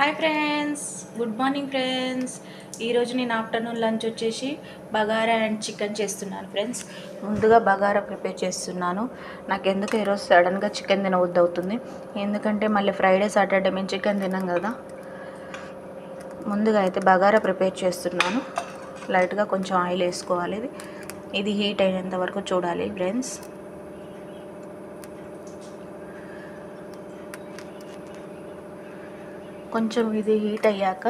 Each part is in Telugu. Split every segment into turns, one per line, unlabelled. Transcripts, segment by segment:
Hi friends, good morning friends. ఈరోజు నేను ఆఫ్టర్నూన్ లంచ్ వచ్చేసి బగారా అండ్ చికెన్ చేస్తున్నాను ఫ్రెండ్స్. ముందుగా బగారా ప్రిపేర్ చేస్తున్నాను. నాకు ఎందుకు ఈరోజు సడన్గా చికెన్ తినవద్దు అవుతుంది, ఎందుకంటే మళ్ళీ ఫ్రైడే సాటర్డే మేము చికెన్ తిన్నాం కదా. ముందుగా అయితే బగారా ప్రిపేర్ చేస్తున్నాను. లైట్గా కొంచెం ఆయిల్ వేసుకోవాలి. ఇది హీట్ అయినంత వరకు చూడాలి ఫ్రెండ్స్. కొంచెం ఇది హీట్ అయ్యాక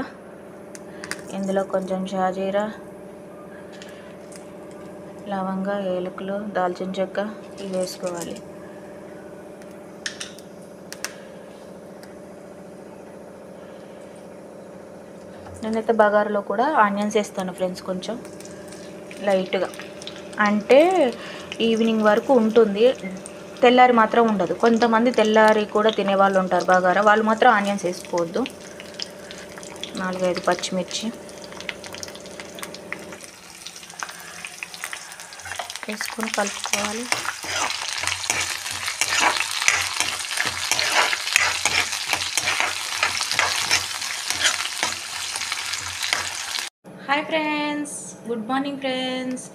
ఇందులో కొంచెం షాజీరా, లవంగా, ఏలకులు, దాల్చిన చెక్క ఇవి వేసుకోవాలి. నేనైతే బగారాలో కూడా ఆనియన్స్ వేస్తాను ఫ్రెండ్స్, కొంచెం లైట్గా. అంటే ఈవినింగ్ వరకు ఉంటుంది, తెల్లారి మాత్రం ఉండదు. కొంతమంది తెల్లారి కూడా తినేవాళ్ళు ఉంటారు బగారా, వాళ్ళు మాత్రం ఆనియన్స్ వేసుకోవద్దు. 4-5 పచ్చిమిర్చి వేసుకొని కలుపుకోవాలి. Hi friends, good morning friends.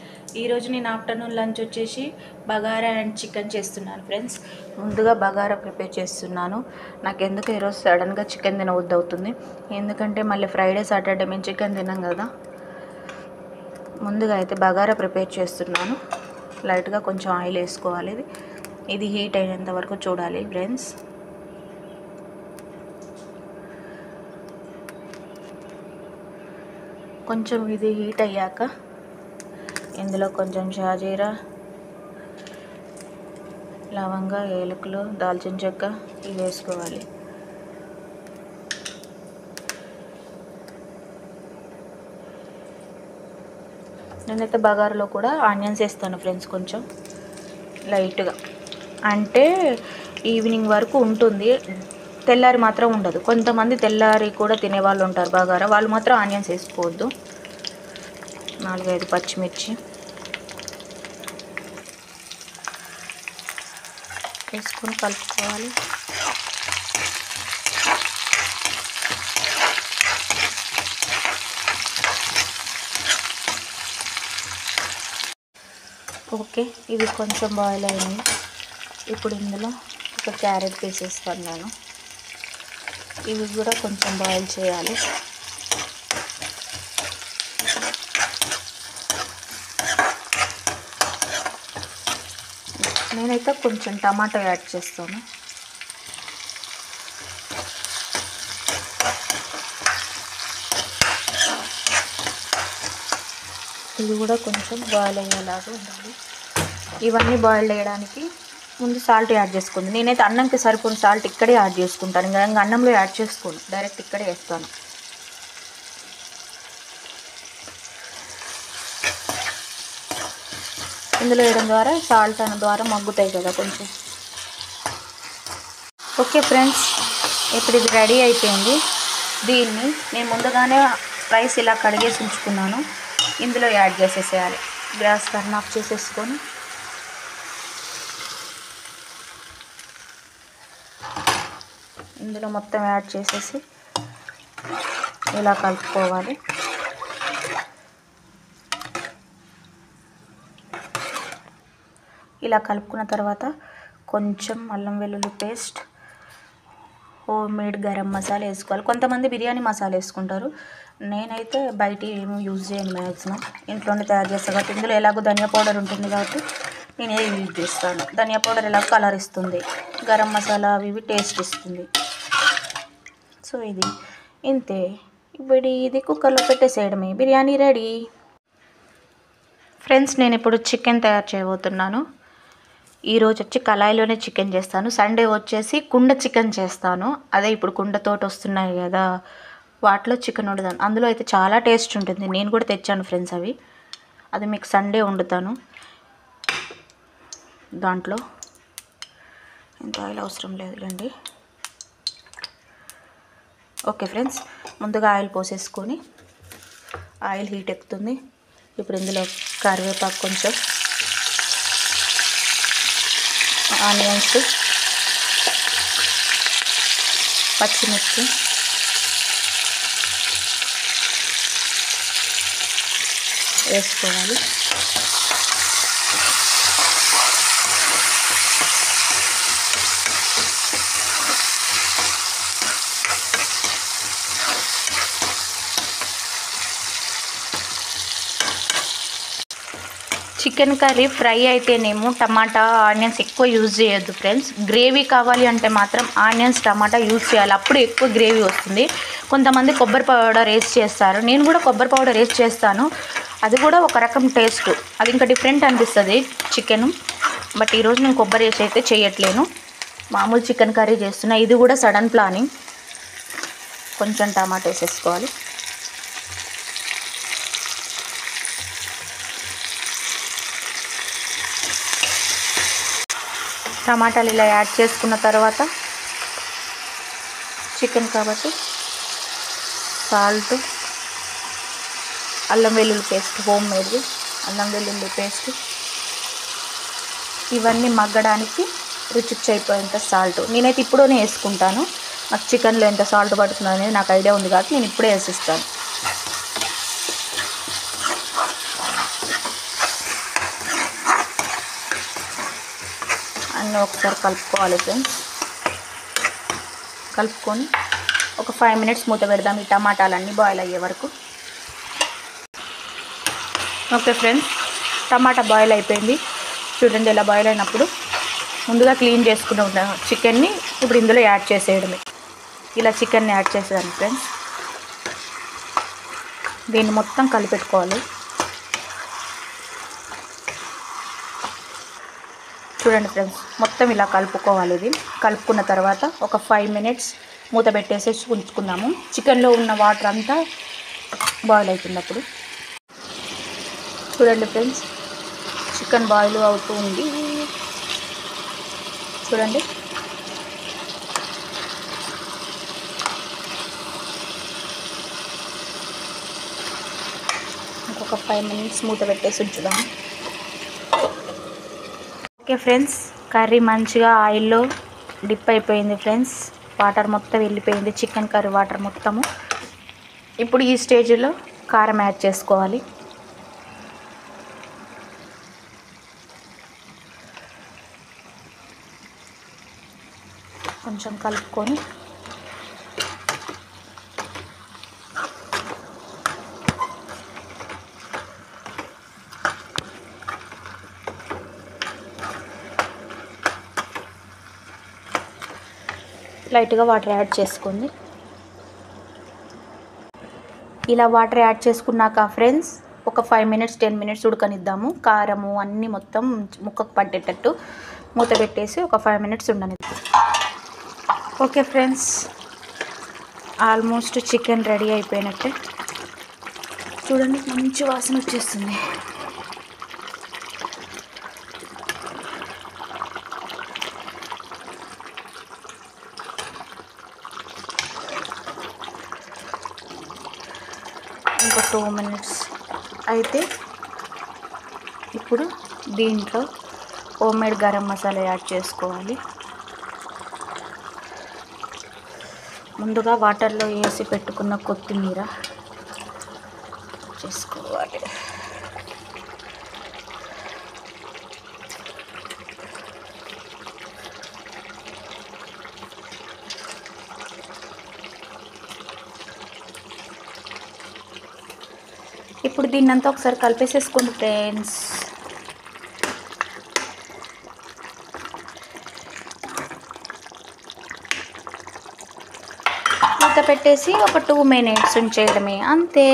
ఈరోజు నేను ఆఫ్టర్నూన్ లంచ్ వచ్చేసి బగారా అండ్ చికెన్ చేస్తున్నాను ఫ్రెండ్స్. ముందుగా బగారా ప్రిపేర్ చేస్తున్నాను. నాకు ఎందుకు ఈరోజు సడన్గా చికెన్ తినవద్దు అవుతుంది, ఎందుకంటే మళ్ళీ ఫ్రైడే సాటర్డే మేము చికెన్ తిన్నాం కదా. ముందుగా అయితే బగారా ప్రిపేర్ చేస్తున్నాను. లైట్గా కొంచెం ఆయిల్ వేసుకోవాలి. ఇది హీట్ అయినంత వరకు చూడాలి ఫ్రెండ్స్. కొంచెం ఇది హీట్ అయ్యాక ఇందులో కొంచెం షాజీరా, లవంగా, ఏలకులు, దాల్చిన చెక్క ఇవి వేసుకోవాలి. నేనైతే బగారాలో కూడా ఆనియన్స్ వేస్తాను ఫ్రెండ్స్, కొంచెం లైట్గా. అంటే ఈవినింగ్ వరకు ఉంటుంది, తెల్లారి మాత్రం ఉండదు. కొంతమంది తెల్లారి కూడా తినేవాళ్ళు ఉంటారు బగారా, వాళ్ళు మాత్రం ఆనియన్స్ వేసుకోవద్దు. 4-5 పచ్చిమిర్చి వేసుకొని కలుపుకోవాలి. ఓకే, ఇవి కొంచెం బాయిల్ అయింది. ఇప్పుడు ఇందులో ఒక క్యారెట్ వేసేస్తాను నేను. ఇవి కూడా కొంచెం బాయిల్ చేయాలి. నేనైతే కొంచెం టమాటో యాడ్ చేస్తాను. ఇది కూడా కొంచెం బాయిల్ అయ్యేలాగా ఉండాలి. ఇవన్నీ బాయిల్ చేయడానికి ముందు సాల్ట్ యాడ్ చేసుకుంది. నేనైతే అన్నంకి సరిపోయిన సాల్ట్ ఇక్కడే యాడ్ చేసుకుంటాను, ఇంకా అన్నంలో యాడ్ చేసుకోను, డైరెక్ట్ ఇక్కడే వేస్తాను. ఇందులో వేయడం ద్వారా సాల్ట్ అన్న ద్వారా మగ్గుతాయి కదా కొంచెం. ఓకే ఫ్రెండ్స్, ఇప్పుడు ఇది రెడీ అయిపోయింది. దీన్ని నేను ముందుగానే రైస్ ఇలా కడిగేసి ఉంచుకున్నాను, ఇందులో యాడ్ చేసేసేయాలి. గ్యాస్ టర్న్ ఆఫ్ చేసేసుకొని ఇందులో మొత్తం యాడ్ చేసేసి ఇలా కలుపుకోవాలి. ఇలా కలుపుకున్న తర్వాత కొంచెం అల్లం వెల్లుల్లి paste, home made garam masala వేసుకోవాలి. కొంతమంది బిర్యానీ మసాలా వేసుకుంటారు, నేనైతే బయట ఏమీ యూజ్ చేయను, మ్యాక్సిమం ఇంట్లోనే తయారు చేస్తాను కాబట్టి. ఇందులో ఎలాగో ధనియా పౌడర్ ఉంటుంది కాబట్టి నేనే యూజ్ చేస్తాను. ధనియా పౌడర్ ఎలా కలర్ ఇస్తుంది, గరం మసాలా అవి ఇవి టేస్ట్ ఇస్తుంది. సో ఇది ఇంతే. ఇప్పుడు ఇది కుక్కర్లో పెట్టేసేయడమే, బిర్యానీ రెడీ. ఫ్రెండ్స్, నేను ఇప్పుడు చికెన్ తయారు చేయబోతున్నాను. ఈరోజు వచ్చి కళాయిలోనే చికెన్ చేస్తాను. సండే వచ్చేసి కుండ చికెన్ చేస్తాను. అదే ఇప్పుడు కుండతోటి వస్తున్నాయి కదా, వాటిలో చికెన్ వండుతాను. అందులో అయితే చాలా టేస్ట్ ఉంటుంది. నేను కూడా తెచ్చాను ఫ్రెండ్స్ అవి. అది మీకు సండే వండుతాను. దాంట్లో ఇంత ఆయిల్ అవసరం లేదులేండి. ఓకే ఫ్రెండ్స్, ముందుగా ఆయిల్ పోసేసుకొని ఆయిల్ హీట్ ఎక్కుతుంది. ఇప్పుడు ఇందులో కరివేపాకు, కొంచెం ఆనియన్స్, పచ్చిమిర్చి, వేసుకోవాలి. చికెన్ కర్రీ ఫ్రై అయితేనేమో టమాటా ఆనియన్స్ ఎక్కువ యూజ్ చేయొద్దు ఫ్రెండ్స్. గ్రేవీ కావాలి అంటే మాత్రం ఆనియన్స్ టమాటా యూజ్ చేయాలి, అప్పుడు ఎక్కువ గ్రేవీ వస్తుంది. కొంతమంది కొబ్బరి పౌడర్ వేసి చేస్తారు, నేను కూడా కొబ్బరి పౌడర్ వేసి చేస్తాను. అది కూడా ఒక రకం టేస్ట్, అది ఇంకా డిఫరెంట్ అనిపిస్తుంది చికెన్. బట్ ఈరోజు నేను కొబ్బరి వేసి అయితే చేయట్లేను, మామూలు చికెన్ కర్రీ చేస్తున్నా. ఇది కూడా సడన్ ప్లానింగ్. కొంచెం టమాటా వేసేసుకోవాలి. టమాటాలు ఇలా యాడ్ చేసుకున్న తర్వాత చికెన్ కాబట్టి సాల్ట్, అల్లం వెల్లుల్లి పేస్ట్, హోమ్ మేడ్ అల్లం వెల్లుల్లి పేస్ట్, ఇవన్నీ మగ్గడానికి రుచికి అయిపోయేంత సాల్ట్. నేనైతే ఇప్పుడే వేసుకుంటాను, నాకు చికెన్లో ఎంత సాల్ట్ పడుతుంది అనేది నాకు ఐడియా ఉంది కాబట్టి నేను ఇప్పుడే వేసిస్తాను. అన్నీ ఒకసారి కలుపుకోవాలి ఫ్రెండ్స్. కలుపుకొని ఒక 5 మినిట్స్ మూత పెడదాం, ఈ టమాటాలన్నీ బాయిల్ అయ్యే వరకు. ఓకే ఫ్రెండ్స్, టమాటా బాయిల్ అయిపోయింది. చూడండి, ఇలా బాయిల్ అయినప్పుడు ముందుగా క్లీన్ చేసుకున్న చికెన్ని ఇప్పుడు ఇందులో యాడ్ చేసేయడమే. ఇలా చికెన్ని యాడ్ చేసేదాన్ని ఫ్రెండ్స్. దీన్ని మొత్తం కలిపెట్టుకోవాలి. చూడండి ఫ్రెండ్స్, మొత్తం ఇలా కలుపుకోవాలి. ఇది కలుపుకున్న తర్వాత ఒక 5 మినిట్స్ మూత పెట్టేసేసి ఉంచుకుందాము. చికెన్లో ఉన్న వాటర్ అంతా బాయిల్ అవుతుంది. అప్పుడు చూడండి ఫ్రెండ్స్, చికెన్ బాయిల్ అవుతూ ఉంది. చూడండి, ఇంకొక 5 మినిట్స్ మూత పెట్టేసి ఉంచుదాము. ఓకే ఫ్రెండ్స్, కర్రీ మంచిగా ఆయిల్లో డిప్ అయిపోయింది ఫ్రెండ్స్. వాటర్ మొత్తం వెళ్ళిపోయింది, చికెన్ కర్రీ వాటర్ మొత్తము. ఇప్పుడు ఈ స్టేజ్లో కారం యాడ్ చేసుకోవాలి. కొంచెం కలుపుకొని లైట్గా వాటర్ యాడ్ చేసుకోండి. ఇలా వాటర్ యాడ్ చేసుకున్నాక ఫ్రెండ్స్ ఒక 5 మినిట్స్ 10 మినిట్స్ ఉడకనిద్దాము. కారము అన్నీ మొత్తం ముక్కకు పట్టేటట్టు మూత పెట్టేసి ఒక 5 మినిట్స్ ఉండనిద్దాం. Okay friends, almost chicken ready అయిపోయినట్టే. చూడండి, మంచి వాసన వచ్చేస్తుంది. ఇంకో 2 మినిట్స్ అయితే ఇప్పుడు దీంట్లో home made garam masala add చేసుకోవాలి. ముందుగా వాటర్లో వేసి పెట్టుకున్న కొత్తిమీర చేసుకోవాలి. ఇప్పుడు దీన్నంతా ఒకసారి కలిపేసేసుకోండి ఫ్రెండ్స్. మూత పెట్టేసి ఒక 2 మినిట్స్ ఉంచేయడమే, అంతే.